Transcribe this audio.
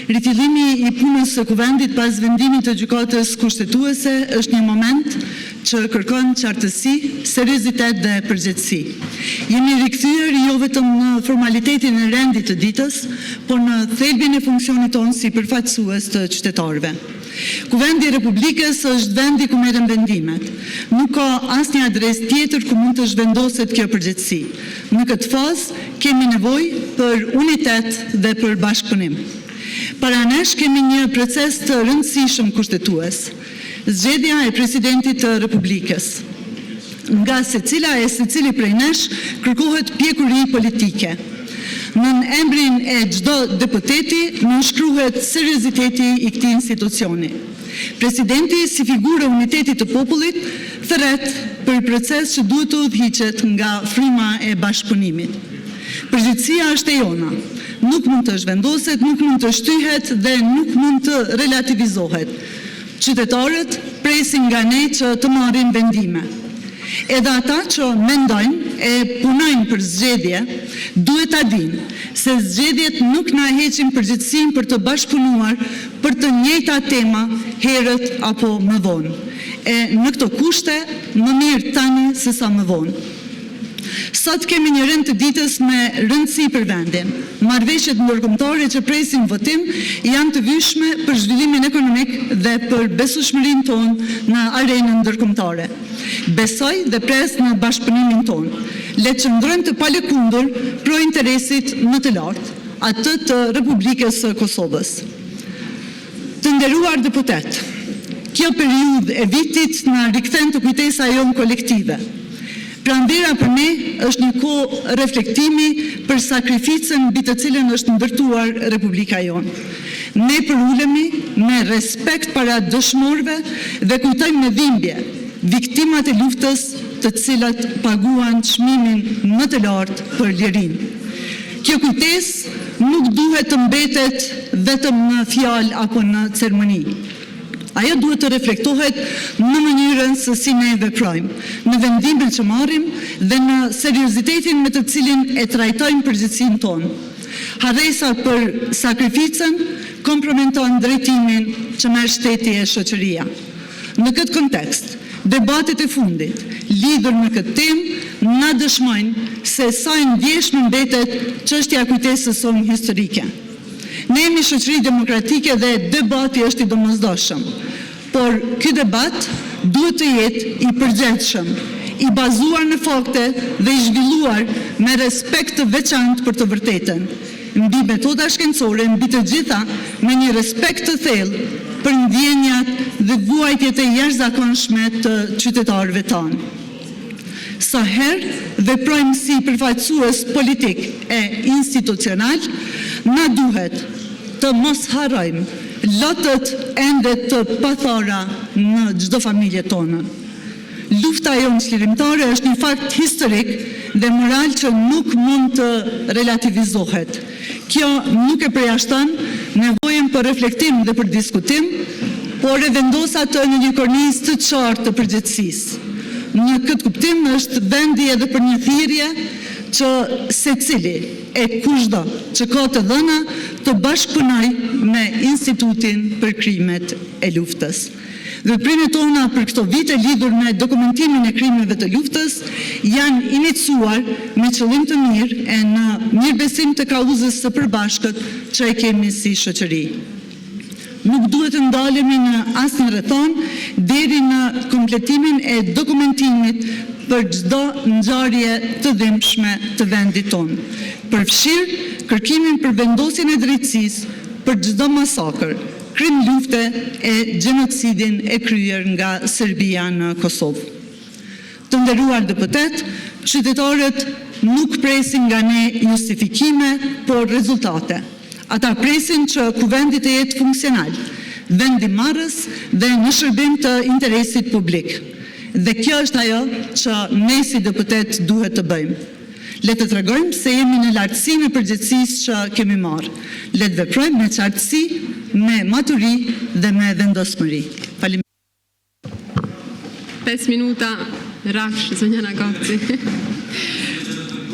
Rifillimi I punës së Kuvendit pas vendimit të gjykatës kushtetuese është një moment që kërkon qartësi, seriozitet dhe përgjegjësi. Jemi rikthyer jo vetëm në formalitetin e rendit të ditës, por në thelbin e funksionit tonë si përfaqësues të qytetarëve. Kuvendi I Republikës është vendi ku merren vendimet. Nuk ka asnjë adresë tjetër ku mund të zhvendoset kjo përgjegjësi. Në këtë fazë kemi nevojë për unitet dhe për bashkëpunim. Para nesh kemi një proces të rëndësishëm kushtetues, zgjedhja e presidentit të Republikës. Nga secili prej nesh kërkohet pjekuri politike. Në emrin e çdo deputeti nënshkruhet serioziteti I këtij institucioni. Presidenti si figurë e unitetit të popullit thret për proces që duhet të udhëhiqet nga fryma e bashkëpunimit. Përgjegjësia është e jona. Nuk mund të zhvendoset, nuk mund të shtyhet dhe nuk mund të relativizohet. Qytetarët presin nga ne që të marrin vendime. Edhe ata që mendojnë e punojnë për zgjedhje, duhet ta dinë se zgjedhjet nuk na heqin përgjegjësinë për të bashkëpunuar për të njëjta tema herët apo më vonë. E në këto kushte, më mirë tani se sa më vonë. Sot kemi një rend të ditës me rëndësi për vendin. Marrëveshjet ndërkombëtare që presin votim janë të vyshme për zhvillimin ekonomik dhe për besueshmërinë tonë në arenën ndërkombëtare. Besoj dhe pres në bashkëpunimin tonë. Le të qëndrojmë të palëkundur pro interesit më të lartë, atë të Republikës së Kosovës. Të nderuar deputet, kjo periudhë e vitit na rikthen të kujtesa jonë kolektive. Pranvera për ne është një kohë reflektimi për sakrificën mbi të cilën është ndërtuar Republika jonë. Ne përulemi me respekt para dëshmorëve dhe kujtojmë me dhimbje viktimat e luftës të cilat paguan çmimin më të lartë për lirinë. Kjo kujtesë nuk duhet të mbetet vetëm në fjalë apo në ceremoni. Ajo duhet të reflektohet në mënyrën se si ne veprojmë, në vendimet që marrim dhe në seriozitetin me të cilin e trajtojmë përgjegjësinë tonë. Harresa për sakrificën komprometon drejtimin që merr shteti e shoqëria. Në këtë kontekst, debatet e fundit lidhur me këtë temë na dëshmojnë se sa e ndjeshme mbetet çështja e kujtesës sonë historike. Ne jemi shoqëri demokratike dhe debati është I domosdoshëm, por ky debat duhet të jetë I përgjegjshëm, I bazuar në fakte dhe I zhvilluar me respekt të veçantë për të vërtetën, mbi metoda shkencore, mbi të gjitha me një respekt të thellë për ndjenjat dhe vuajtjet e jashtëzakonshme të qytetarëve tanë. Sa herë veprojmë si përfaqësues politik e institucional, na duhet të mos harrojmë lotët ende të pathara në çdo familje tonë. Lufta jonë çlirimtare është një fakt historik dhe moral që nuk mund të relativizohet. Kjo nuk e përjashton nevojën për reflektim dhe për diskutim, por e vendos atë në një kornizë të qartë të përgjegjësisë. Në këtë kuptim është vendi edhe për një thirrje që secili e kushdo që ka të dhëna të bashkëpunoj me Institutin për krimet e luftës. Veprimet tona për këto vite lidhur me dokumentimin e krimeve të luftës janë iniciuar me qëllim të mirë e në mirëbesim të kauzës së përbashkët që e kemi si shoqëri. Nuk duhet të ndalemi në asnjë rrethon deri në kompletimin e dokumentimit për çdo ngjarje të dhimbshme të vendit tonë. Përfshir kërkimin për vendosjen e drejtësisë për çdo masakër, krim lufte e gjenocidin e kryer nga Serbia në Kosovë. Të nderuar deputet, qytetarët nuk presin nga ne justifikime, por rezultate. Ata presin që kuvendi të jetë funksional, vendimarrës dhe në shërbim të interesit publik. Dhe kjo është ajo që ne si deputet duhet të bëjmë. Le të tregojmë se jemi në lartësinë e përgjegjësisë që kemi marrë. Le të veprojmë me qartësi, me maturi dhe me vendosmëri. Faleminderit. 5 minuta, Rafsh, zonjana Goci.